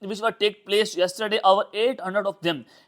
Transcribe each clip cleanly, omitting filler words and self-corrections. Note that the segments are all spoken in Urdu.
which were take place yesterday, over 800 of them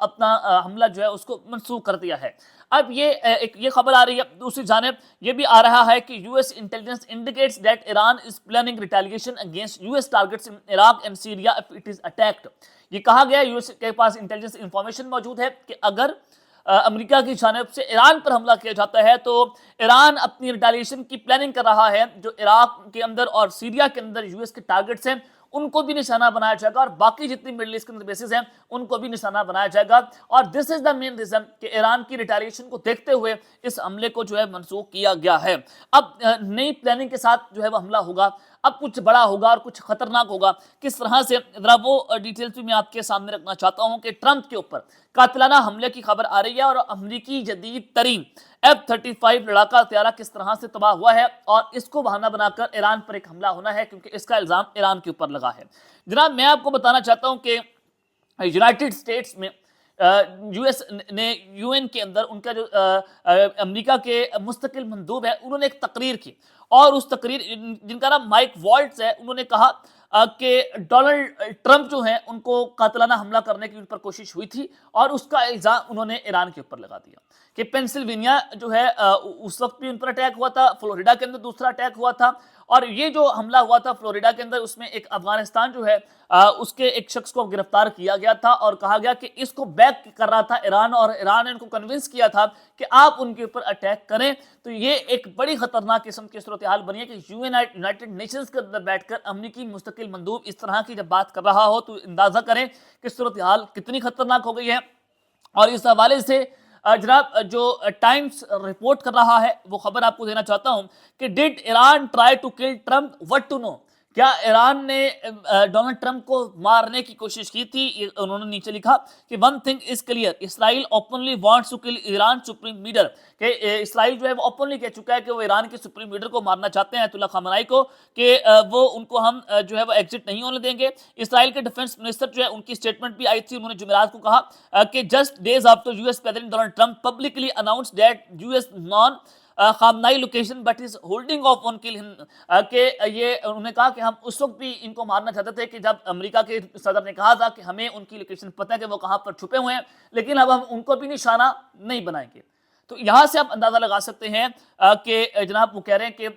اپنا حملہ جو ہے اس کو منسوخ کر دیا ہے۔ اب یہ خبر آ رہی ہے، دوسری جانب یہ بھی آ رہا ہے کہ U S intelligence indicates that Iran is planning retaliation against U S targets in Iraq and Syria if it is attacked. یہ کہا گیا یو ایس کے پاس انٹیلیجنس انفارمیشن موجود ہے کہ اگر امریکہ کی جانب سے ایران پر حملہ کیا جاتا ہے تو ایران اپنی ریٹیلیشن کی پلاننگ کر رہا ہے، جو عراق کے اندر اور سیریا کے اندر یو ایس کے ٹارگٹس ہیں ان کو بھی نشانہ بنایا جائے گا، اور باقی جتنی مڈل ایسٹ کے اندر بیسز ہیں ان کو بھی نشانہ بنایا جائے گا، اور دس از دا مین ریزن کہ ایران کی ریٹیلیشن کو دیکھتے ہوئے اس حملے کو جو ہے منسوخ کیا گیا ہے۔ اب نئی پلاننگ کے ساتھ جو ہے وہ حملہ ہوگا، اب کچھ بڑا ہوگا اور کچھ خطرناک ہوگا، کس طرح سے ذرا وہ ڈیٹیلز بھی میں آپ کے سامنے رکھنا چاہتا ہوں کہ ٹرمپ کے اوپر قاتلانہ حملے کی خبر آ رہی ہے، اور امریکی جدید ترین F-35 لڑاکا طیارہ کس طرح سے تباہ ہوا ہے، اور اس کو بہانہ بنا کر ایران پر ایک حملہ ہونا ہے کیونکہ اس کا الزام ایران کے اوپر لگا ہے۔ جناب میں آپ کو بتانا چاہتا ہوں کہ یونائٹڈ اسٹیٹس میں یو ایس نے یو این کے اندر ان کا جو امریکہ کے مستقل مندوب ہے انہوں نے ایک تقریر کی، اور اس تقریر جن کا نام مائک والٹز ہے، انہوں نے کہا کہ ڈونلڈ ٹرمپ جو ہیں ان کو قاتلانہ حملہ کرنے کی ان پر کوشش ہوئی تھی، اور اس کا الزام انہوں نے ایران کے اوپر لگا دیا کہ پینسلوینیا جو ہے اس وقت بھی ان پر اٹیک ہوا تھا، فلوریڈا کے اندر دوسرا اٹیک ہوا تھا، اور یہ جو حملہ ہوا تھا فلوریڈا کے اندر اس میں ایک افغانستان جو ہے اس کے ایک شخص کو گرفتار کیا گیا تھا، اور کہا گیا کہ اس کو بیک کر رہا تھا ایران، اور ایران نے ان کو کنونس کیا تھا کہ آپ ان کے اوپر اٹیک کریں۔ تو یہ ایک بڑی خطرناک قسم کی صورتحال بنی ہے کہ یونائٹڈ نیشنز کے اندر بیٹھ کر امریکی مستقل مندوب اس طرح کی جب بات کر رہا ہو تو اندازہ کریں کہ صورتحال کتنی خطرناک ہو گئی ہے۔ اور اس حوالے سے جناب جو ٹائمز رپورٹ کر رہا ہے وہ خبر آپ کو دینا چاہتا ہوں کہ did Iran try to kill Trump what to know, کیا ایران نے ڈونلڈ ٹرمپ کو مارنے کی کوشش کی تھی؟ انہوں نے نیچے لکھا کہ one thing is clear, Israel openly wants to kill Iran supreme leader, کہ اسرائیل جو ہے وہ اوپنلی کہہ چکا ہے کہ وہ ایران کے سپریم لیڈر کو مارنا چاہتے ہیں آیت اللہ خامنائی کو، کہ وہ ان کو ہم جو ہے وہ ایگزٹ نہیں ہونے دیں گے۔ اسرائیل کے ڈیفنس منسٹر جو ہے ان کی سٹیٹمنٹ بھی آئی تھی، انہوں نے جمعرات کو کہا کہ just days after U S president Donald Trump publicly announce that U S knew Khamenei location but is holding off on kill him, کہ یہ انہوں نے کہا کہ ہم اس وقت بھی ان کو مارنا چاہتے تھے کہ جب امریکہ کے صدر نے کہا تھا کہ ہمیں ان کی لوکیشن پتہ ہے کہ وہ کہاں پر چھپے ہوئے ہیں، لیکن اب ہم ان کو بھی نشانہ نہیں بنائیں گے۔ تو یہاں سے آپ اندازہ لگا سکتے ہیں کہ جناب وہ کہہ رہے ہیں کہ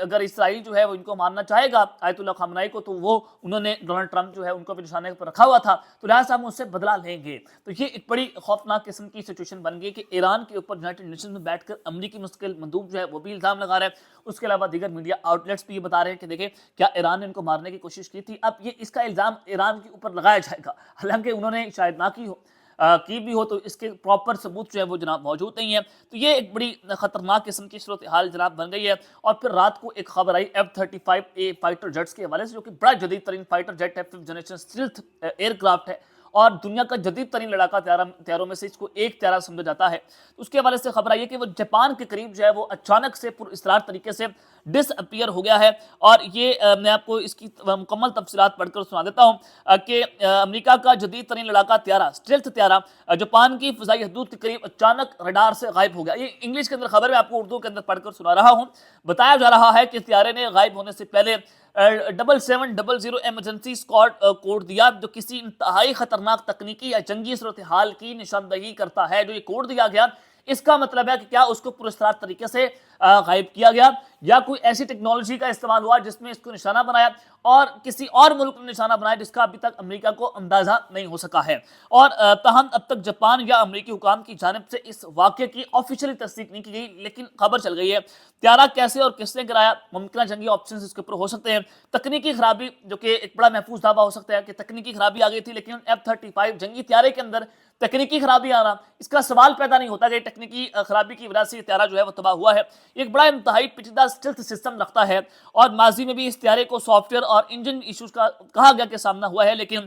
اگر اسرائیل جو ہے وہ ان کو مارنا چاہے گا آیت اللہ خامنائی کو، تو وہ انہوں نے ڈونلڈ ٹرمپ جو ہے ان کو بھی نشانے پر رکھا ہوا تھا، تو لہٰذا ہم اس سے بدلہ لیں گے۔ تو یہ ایک بڑی خوفناک قسم کی سچویشن بن گئی کہ ایران کے اوپر یونائٹڈ نیشنز میں بیٹھ کر امریکی مستقل مندوب جو ہے وہ بھی الزام لگا رہا ہے، اس کے علاوہ دیگر میڈیا آؤٹ لیٹس بھی یہ بتا رہے ہیں کہ دیکھیں کیا ایران نے ان کو مارنے کی کوشش کی تھی۔ اب یہ اس کا الزام ایران کے اوپر لگایا جائے گا، حالانکہ انہوں نے شاید نہ کی بھی ہو، تو اس کے پراپر ثبوت جو ہے وہ جناب موجود نہیں ہے۔ تو یہ ایک بڑی خطرناک قسم کی صورتحال جناب بن گئی ہے۔ اور پھر رات کو ایک خبر آئی F-35A فائٹر جیٹس کے حوالے سے، جو کہ بڑا جدید ترین فائٹر جیٹ ہے، 5th generation stealth year craft ہے، اور دنیا کا جدید ترین لڑاکا طیاروں میں سے اس کو ایک طیارہ سمجھا جاتا ہے۔ اس کے حوالے سے خبر آئی ہے کہ وہ جاپان کے قریب جو ہے وہ اچانک سے پر اسرار طریقے سے ڈس اپیئر ہو گیا ہے، اور یہ میں آپ کو اس کی مکمل تفصیلات پڑھ کر سنا دیتا ہوں کہ امریکہ کا جدید ترین لڑاکا طیارہ اسٹیلتھ طیارہ جاپان کی فضائی حدود کے قریب اچانک ریڈار سے غائب ہو گیا۔ یہ انگلش کے اندر خبر میں آپ کو اردو کے اندر پڑھ کر سنا رہا ہوں۔ بتایا جا رہا ہے کہ طیارے نے غائب ہونے سے پہلے 7700 ایمرجنسی اسکواڈ کوڈ دیا، جو کسی انتہائی خطرناک تکنیکی یا جنگی صورتحال کی نشاندہی کرتا ہے۔ جو یہ کوڈ دیا گیا اس کا مطلب ہے کہ کیا اس کو پراسرار طریقے سے غائب کیا گیا، یا کوئی ایسی ٹیکنالوجی کا استعمال ہوا جس میں اس کو نشانہ بنایا، اور کسی اور ملک نے نشانہ بنایا جس کا ابھی تک امریکہ کو اندازہ نہیں ہو سکا ہے۔ اور تاہم اب تک جاپان یا امریکی حکام کی جانب سے اس واقعے کی آفیشلی تصدیق نہیں کی گئی، لیکن خبر چل گئی ہے طیارہ کیسے اور کس نے گرایا، ممکنہ جنگی آپشنز اس کے اوپر ہو سکتے ہیں، تکنیکی خرابی، جو کہ ایک بڑا محفوظ دعویٰ ہو سکتا ہے کہ تکنیکی خرابی آ گئی تھی، لیکن F-35 جنگی طیارے کے اندر تکنیکی خرابی آنا، اس کا سوال پیدا نہیں ہوتا کہ تکنیکی خرابی کی وجہ سے یہ طیارہ جو ہے وہ تباہ ہوا ہے۔ یہ ایک بڑا انتہائی پیچیدہ اسٹیلتھ سسٹم رکھتا ہے، اور ماضی میں بھی اس طیارے کو سافٹ ویئر اور انجن ایشوز کا کہا گیا کہ سامنا ہوا ہے، لیکن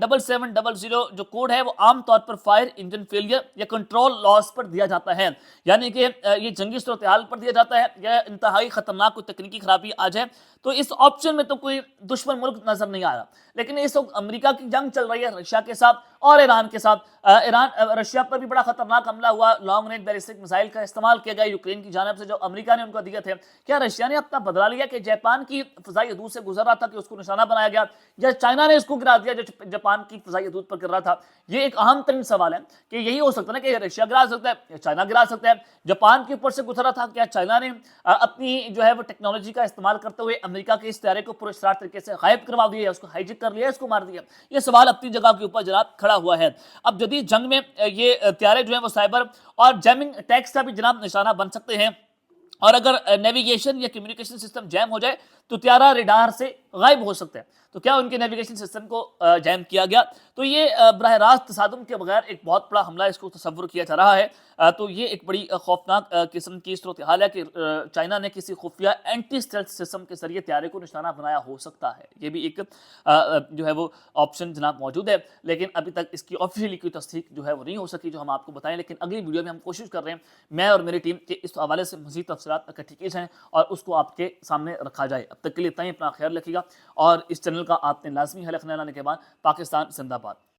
7700 جو کوڈ ہے وہ عام طور پر فائر انجن فیلئر یا کنٹرول لاس پر دیا جاتا ہے، یعنی کہ یہ جنگی صورتحال پر دیا جاتا ہے یا انتہائی خطرناک کوئی تکنیکی خرابی آ جائے تو اس آپشن میں تو کوئی دشمن ملک نظر نہیں آ رہا۔ لیکن اس وقت امریکہ کی جنگ چل رہی ہے رشیا کے ساتھ اور ایران کے ساتھ۔ رشیا پر بھی بڑا خطرناک حملہ ہوا، لانگ رینج بیلسٹک میزائل کا استعمال کیا گیا یوکرین کی جانب سے، جو امریکہ نے ان کو دیے تھے، کیا رشیا نے اپنا بدلا لیا کہ جاپان کی فضائی حدود سے گزر رہا تھا کہ اس کو نشانہ بنایا گیا، یا چائنا نے اس کو گرا دیا جو جاپان کی فضائی حدود پر گر رہا تھا؟ یہ ایک اہم ترین سوال ہے کہ یہی ہو سکتا ہے کہ رشیا گرا سکتا ہے یا چائنا گرا سکتا ہے۔ جاپان کے اوپر سے گزر رہا تھا، کیا چائنا نے اپنی جو ہے وہ ٹیکنالوجی کا استعمال کرتے ہوئے امریکہ کے اس طیارے کو پراسرار طریقے سے غائب کروا دیا، اس کو ہائیجک کر لیا، اس کو مار دیا؟ یہ سوال اپنی جگہ کے اوپر جناب کھڑا ہوا ہے۔ اب جدید جنگ میں یہ طیارے جو ہیں وہ سائبر اور جیمنگ اٹیکس کا بھی جناب نشانہ بن سکتے ہیں، اور اگر نیویگیشن یا کمیونیکیشن سسٹم جیم ہو جائے تو طیارہ ریڈار سے غائب ہو سکتا ہے۔ تو کیا ان کے نیویگیشن سسٹم کو جیم کیا گیا؟ تو یہ براہ راست تصادم کے بغیر ایک بہت بڑا حملہ اس کو تصور کیا جا رہا ہے۔ تو یہ ایک بڑی خوفناک قسم کی صورتحال ہے کہ چائنا نے کسی خفیہ اینٹی اسٹیلتھ سسٹم کے ذریعے طیارے کو نشانہ بنایا ہو سکتا ہے۔ یہ بھی ایک جو ہے وہ آپشن جناب موجود ہے، لیکن ابھی تک اس کی آفیشیلی کوئی تصدیق جو ہے وہ نہیں ہو سکی جو ہم آپ کو بتائیں، لیکن اگلی ویڈیو میں ہم کوشش کر رہے ہیں، میں اور میری ٹیم، کہ اس حوالے سے مزید تفصیلات اکٹھی کی جائیں اور اس کو آپ کے سامنے رکھا جائے۔ اب تک کے لیے اتنا ہی، اپنا خیال رکھیے گا، اور اس چینل کا آپ نے لازمی حلقہ لانے کے بعد پاکستان زندہ باد۔